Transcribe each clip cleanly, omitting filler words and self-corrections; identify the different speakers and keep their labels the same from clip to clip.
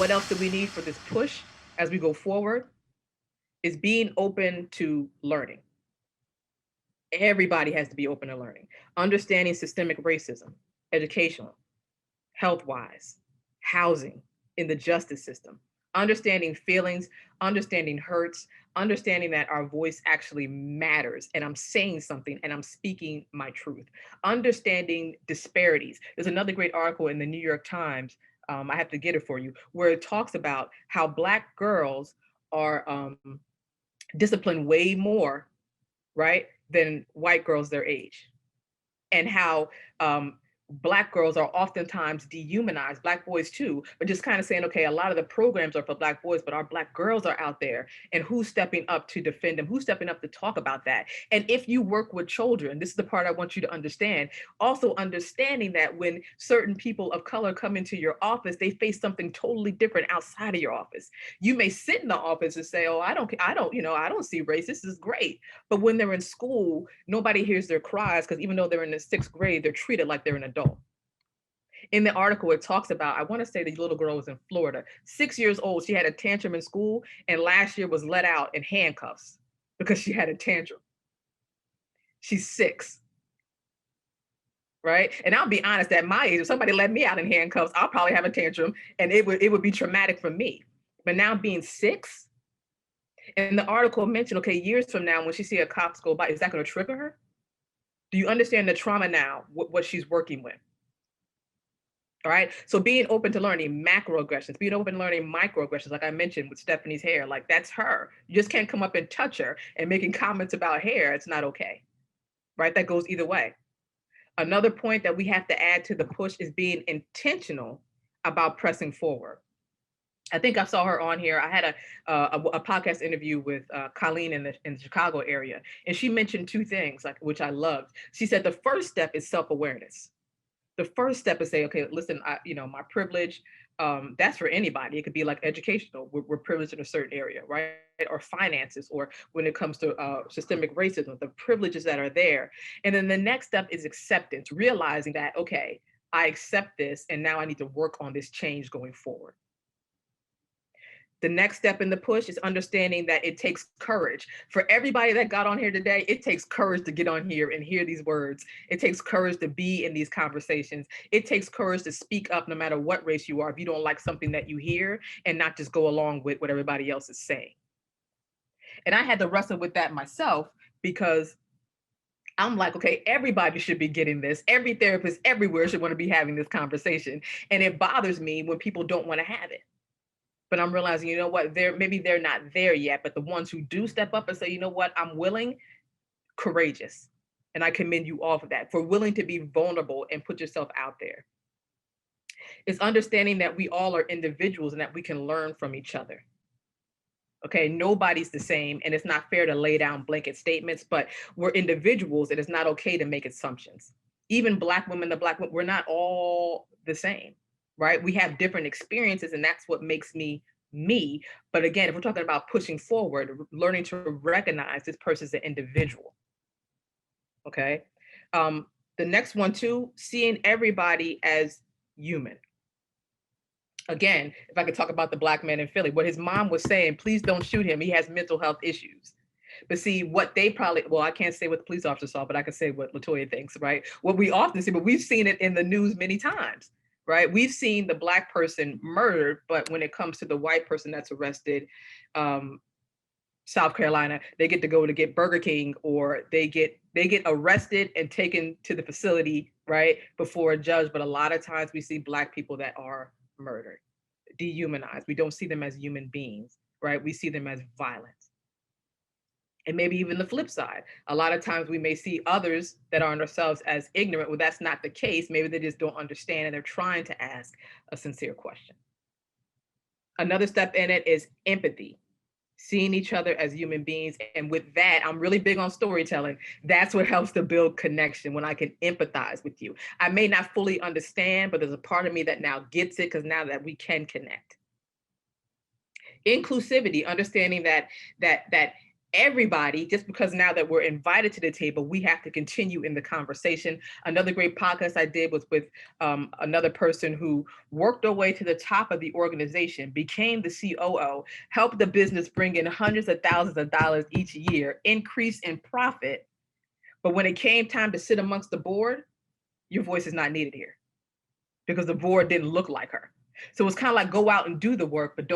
Speaker 1: what else do we need for this push as we go forward is being open to learning. Everybody has to be open to learning. Understanding systemic racism, educational, health-wise, housing, in the justice system, understanding feelings, understanding hurts, understanding that our voice actually matters and I'm saying something and I'm speaking my truth, understanding disparities. There's another great article in the New York Times, I have to get it for you, where it talks about how Black girls are disciplined way more, right, than white girls their age, and how Black girls are oftentimes dehumanized, Black boys too, but just kind of saying, okay, a lot of the programs are for Black boys, but our Black girls are out there, and who's stepping up to defend them? Who's stepping up to talk about that? And if you work with children, this is the part I want you to understand, also understanding that when certain people of color come into your office, they face something totally different outside of your office. You may sit in the office and say, oh, I don't see race. This is great. But when they're in school, nobody hears their cries because even though they're in the 6th grade, they're treated like they're an adult. In the article, it talks about, I want to say the little girl was in Florida, 6 years old. She had a tantrum in school and last year was let out in handcuffs because she had a tantrum. She's 6. Right? And I'll be honest, at my age, if somebody let me out in handcuffs, I'll probably have a tantrum and it would be traumatic for me. But now being 6, and the article mentioned, okay, years from now, when she see a cops go by, is that going to trigger her? Do you understand the trauma now, what she's working with? All right. So being open to learning macroaggressions, being open to learning microaggressions, like I mentioned with Stephanie's hair, like that's her. You just can't come up and touch her and making comments about hair. It's not okay. Right. That goes either way. Another point that we have to add to the push is being intentional about pressing forward. I think I saw her on here. I had a podcast interview with Colleen in the Chicago area, and she mentioned 2 things, like which I loved. She said the first step is self-awareness. The first step is say, okay, listen, my privilege, that's for anybody. It could be like educational. We're privileged in a certain area, right? Or finances, or when it comes to systemic racism, the privileges that are there. And then the next step is acceptance, realizing that, okay, I accept this, and now I need to work on this change going forward. The next step in the push is understanding that it takes courage. For everybody that got on here today, it takes courage to get on here and hear these words. It takes courage to be in these conversations. It takes courage to speak up no matter what race you are if you don't like something that you hear, and not just go along with what everybody else is saying. And I had to wrestle with that myself because I'm like, okay, everybody should be getting this. Every therapist everywhere should want to be having this conversation. And it bothers me when people don't want to have it. But I'm realizing, you know what, maybe they're not there yet, but the ones who do step up and say, you know what, I'm willing, courageous. And I commend you all for that, for willing to be vulnerable and put yourself out there. It's understanding that we all are individuals and that we can learn from each other. Okay, nobody's the same, and it's not fair to lay down blanket statements, but we're individuals and it's not okay to make assumptions. Even Black women, we're not all the same, right? We have different experiences, and that's what makes me me. But again, if we're talking about pushing forward, learning to recognize this person's an individual. Okay. The next one too, seeing everybody as human. Again, if I could talk about the Black man in Philly, what his mom was saying, please don't shoot him. He has mental health issues. But see, what they probably, well, I can't say what the police officer saw, but I can say what LaToya thinks, right? What we often see, but we've seen it in the news many times, right? We've seen the Black person murdered, but when it comes to the white person that's arrested, South Carolina, they get to go to get Burger King, or they get arrested and taken to the facility, right, before a judge. But a lot of times we see Black people that are murdered, dehumanized. We don't see them as human beings, right? We see them as violence. And maybe even the flip side. A lot of times we may see others that aren't ourselves as ignorant. Well, that's not the case. Maybe they just don't understand and they're trying to ask a sincere question. Another step in it is empathy, seeing each other as human beings. And with that, I'm really big on storytelling. That's what helps to build connection, when I can empathize with you. I may not fully understand, but there's a part of me that now gets it, because now that we can connect. Inclusivity, understanding that everybody, just because now that we're invited to the table, we have to continue in the conversation. Another great podcast I did was with another person who worked their way to the top of the organization, became the COO, helped the business bring in hundreds of thousands of dollars each year, increase in profit. But when it came time to sit amongst the board, your voice is not needed here because the board didn't look like her. So it's kind of like, go out and do the work, but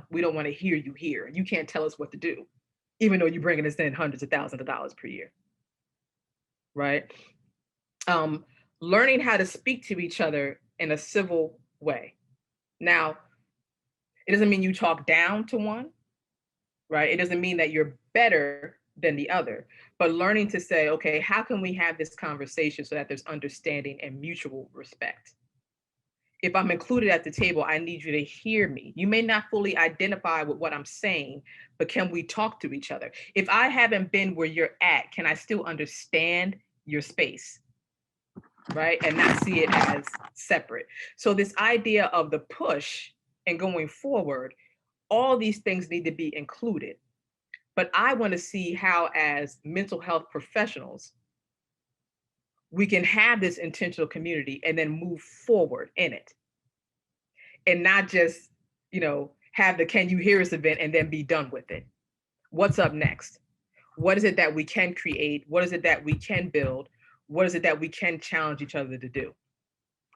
Speaker 1: we don't want to hear you here. You can't tell us what to do, even though you're bringing us in hundreds of thousands of dollars per year, right? Learning how to speak to each other in a civil way. Now, it doesn't mean you talk down to one, right? It doesn't mean that you're better than the other, but learning to say, okay, how can we have this conversation so that there's understanding and mutual respect? If I'm included at the table, I need you to hear me. You may not fully identify with what I'm saying, but can we talk to each other? If I haven't been where you're at, can I still understand your space, right? And not see it as separate. So this idea of the push and going forward, all these things need to be included. But I want to see how, as mental health professionals, we can have this intentional community and then move forward in it. And not just, have the Can You Hear Us event and then be done with it. What's up next? What is it that we can create? What is it that we can build? What is it that we can challenge each other to do?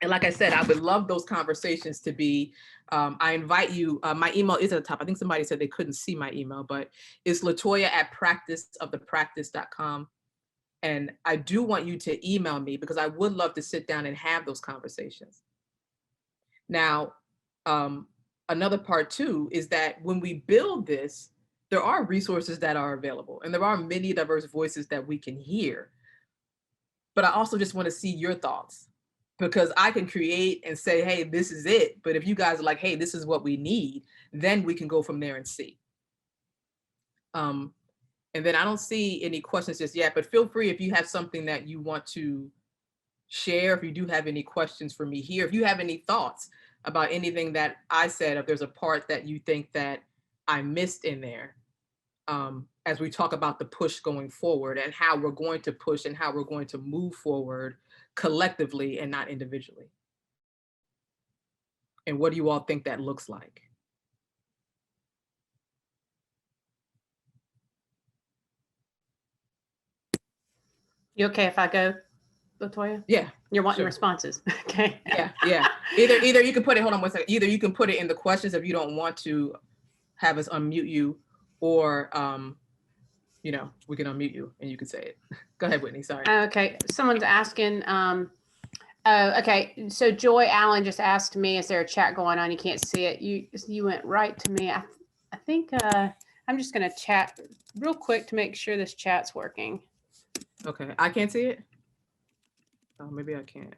Speaker 1: And like I said, I would love those conversations to be, I invite you, my email is at the top. I think somebody said they couldn't see my email, but it's LaToya@practiceofthepractice.com. And I do want you to email me because I would love to sit down and have those conversations. Now, another part too is that when we build this, there are resources that are available and there are many diverse voices that we can hear. But I also just want to see your thoughts, because I can create and say, hey, this is it. But if you guys are like, hey, this is what we need, then we can go from there and see. And then I don't see any questions just yet, but feel free if you have something that you want to share, if you do have any questions for me here, if you have any thoughts about anything that I said, if there's a part that you think that I missed in there, as we talk about the push going forward and how we're going to push and how we're going to move forward collectively and not individually. And what do you all think that looks like?
Speaker 2: You okay if I go, LaToya?
Speaker 1: Yeah.
Speaker 2: You're wanting responses. Okay.
Speaker 1: Yeah. Either you can put it, hold on one second. Either you can put it in the questions if you don't want to have us unmute you, or we can unmute you and you can say it. Go ahead, Whitney. Sorry.
Speaker 2: Okay. Someone's asking, okay. So Joy Allen just asked me, is there a chat going on? You can't see it. You went right to me. I think I'm just going to chat real quick to make sure this chat's working.
Speaker 1: Okay. I can't see it. Oh, maybe I can't.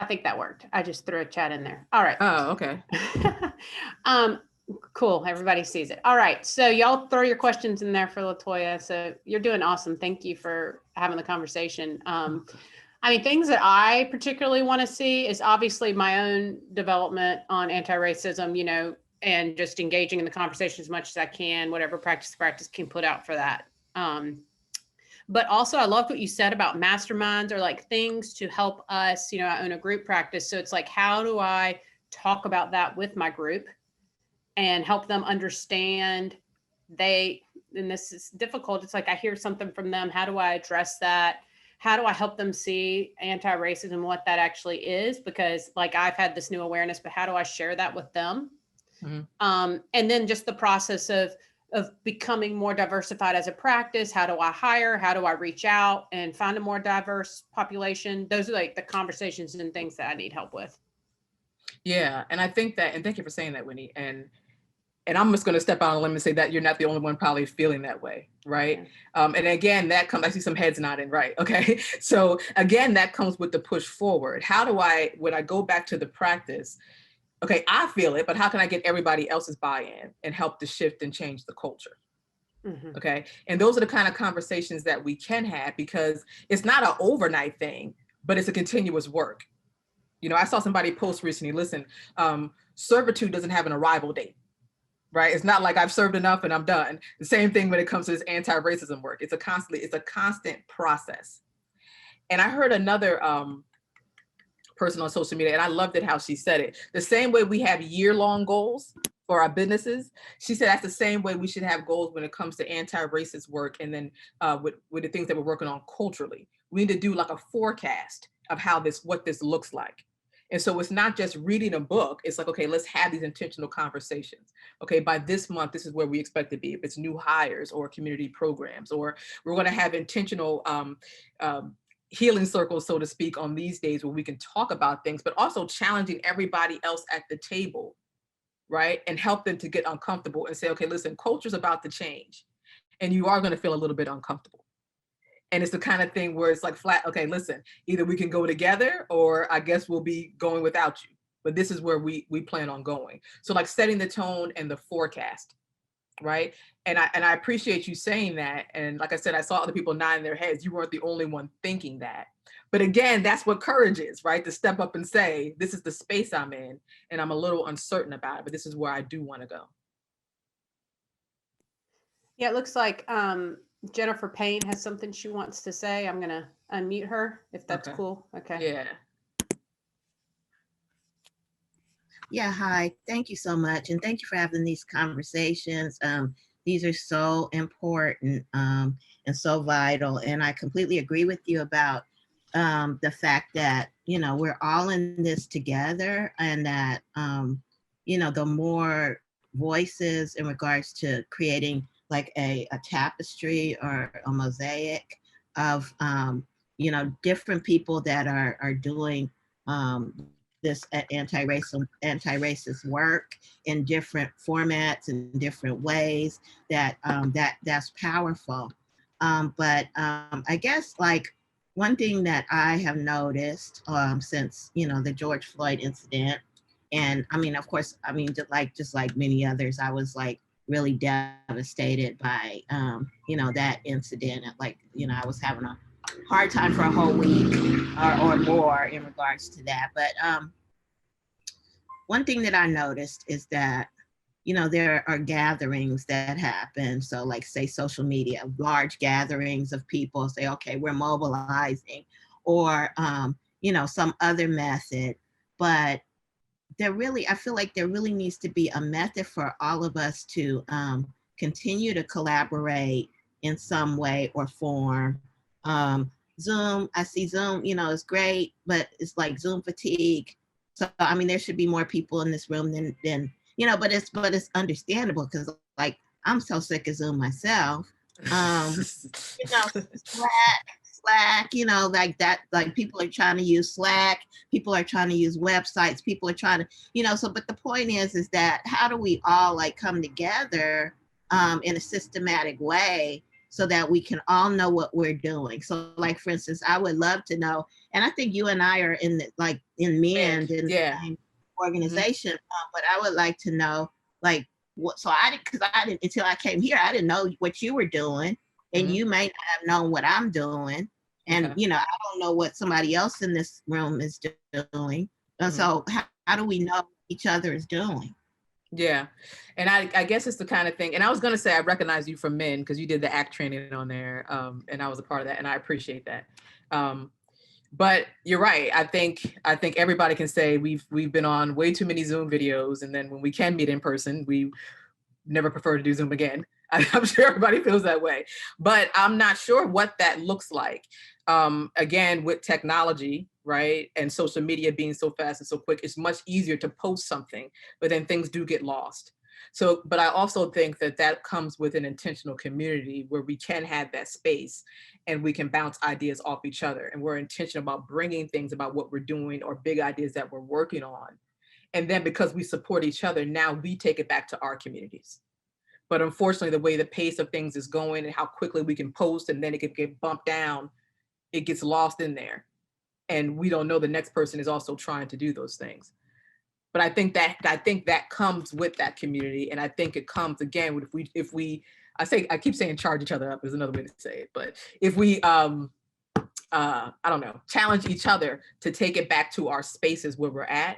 Speaker 2: I think that worked. I just threw a chat in there. All right.
Speaker 1: Oh, okay.
Speaker 2: Cool. Everybody sees it. All right. So y'all throw your questions in there for LaToya. So you're doing awesome. Thank you for having the conversation. Things that I particularly want to see is obviously my own development on anti-racism, and just engaging in the conversation as much as I can, whatever practice can put out for that. But also I loved what you said about masterminds, or like things to help us, I own a group practice. So it's like, how do I talk about that with my group and help them understand and this is difficult. It's like, I hear something from them. How do I address that? How do I help them see anti-racism, what that actually is? Because like, I've had this new awareness, but how do I share that with them? Mm-hmm. And then just the process of becoming more diversified as a practice. How do I hire? How do I reach out and find a more diverse population? Those are like the conversations and things that I need help with.
Speaker 1: Yeah. And I think that, and thank you for saying that, Winnie. And I'm just going to step out on a limb and say that you're not the only one probably feeling that way. Right. Yeah. And again, that comes, I see some heads nodding. Right. Okay. So again, that comes with the push forward. How do when I go back to the practice, okay, I feel it, but how can I get everybody else's buy-in and help to shift and change the culture? Mm-hmm. Okay. And those are the kind of conversations that we can have, because it's not an overnight thing, but it's a continuous work. I saw somebody post recently, listen, servitude doesn't have an arrival date. right? It's not like I've served enough and I'm done. The same thing when it comes to this anti-racism work. It's a constant process. And I heard another person on social media, and I loved it how she said it. The same way we have year-long goals for our businesses, she said that's the same way we should have goals when it comes to anti-racist work, and then with the things that we're working on culturally. We need to do like a forecast of what this looks like. And so it's not just reading a book. It's like, okay, let's have these intentional conversations. Okay, by this month, this is where we expect to be. If it's new hires or community programs, or we're going to have intentional healing circles, so to speak, on these days where we can talk about things, but also challenging everybody else at the table, right? And help them to get uncomfortable and say, okay, listen, culture's about to change and you are going to feel a little bit uncomfortable. And it's the kind of thing where it's like flat, okay, listen, either we can go together or I guess we'll be going without you. But this is where we plan on going. So like setting the tone and the forecast, right? And I appreciate you saying that. And like I said, I saw other people nodding their heads. You weren't the only one thinking that. But again, that's what courage is, right? To step up and say, this is the space I'm in and I'm a little uncertain about it, but this is where I do want to go.
Speaker 2: Yeah, it looks like Jennifer Payne has something she wants to say. I'm going to unmute her if that's cool. Okay.
Speaker 1: Yeah.
Speaker 3: Yeah, hi. Thank you so much. And thank you for having these conversations. These are so important and so vital. And I completely agree with you about the fact that, you know, we're all in this together, and that, you know, the more voices in regards to creating like a tapestry or a mosaic of, you know, different people that are doing this anti-racist work in different formats and different ways, that's powerful. But I guess like one thing that I have noticed since, you know, the George Floyd incident, and I mean, of course, I mean, just like many others, I was like really devastated by, you know, that incident. Like, you know, I was having a hard time for a whole week or more in regards to that. But one thing that I noticed is that, you know, there are gatherings that happen. So like say social media, large gatherings of people say, okay, we're mobilizing, or, you know, some other method. But I feel like there really needs to be a method for all of us to continue to collaborate in some way or form. Zoom, I see Zoom, you know, is great, but it's like Zoom fatigue. So, I mean, there should be more people in this room than you know, but it's understandable, because like I'm so sick of Zoom myself. You know, Slack, you know, like that, like people are trying to use Slack, people are trying to use websites, people are trying to, you know, so, but the point is that how do we all like come together in a systematic way so that we can all know what we're doing? So like, for instance, I would love to know, and I think you and I are in the, like in MEND in the same organization, but I would like to know like what, so I didn't, until I came here, I didn't know what you were doing, and you may not have known what I'm doing. And, you know, I don't know what somebody else in this room is doing. And so how do we know what each other is doing?
Speaker 1: Yeah. And I guess it's the kind of thing, and I was going to say, I recognize you from MEND because you did the ACT training on there. And I was a part of that, and I appreciate that. But you're right. I think everybody can say we've been on way too many Zoom videos. And then when we can meet in person, we never prefer to do Zoom again. I'm sure everybody feels that way, but I'm not sure what that looks like. Again, with technology, right? And social media being so fast and so quick, it's much easier to post something, but then things do get lost. So, but I also think that comes with an intentional community where we can have that space and we can bounce ideas off each other. And we're intentional about bringing things about what we're doing or big ideas that we're working on. And then because we support each other, now we take it back to our communities. But unfortunately, the way the pace of things is going and how quickly we can post and then it can get bumped down, it gets lost in there. And we don't know the next person is also trying to do those things. But I think that comes with that community. And I think it comes again, if we I keep saying charge each other up is another way to say it. But if we, I don't know, challenge each other to take it back to our spaces where we're at,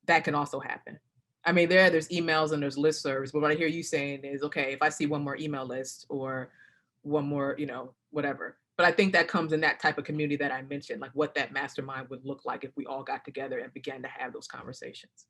Speaker 1: that can also happen. I mean, there's emails and there's listservs, but what I hear you saying is, okay, if I see one more email list or one more, you know, whatever. But I think that comes in that type of community that I mentioned, like what that mastermind would look like if we all got together and began to have those conversations.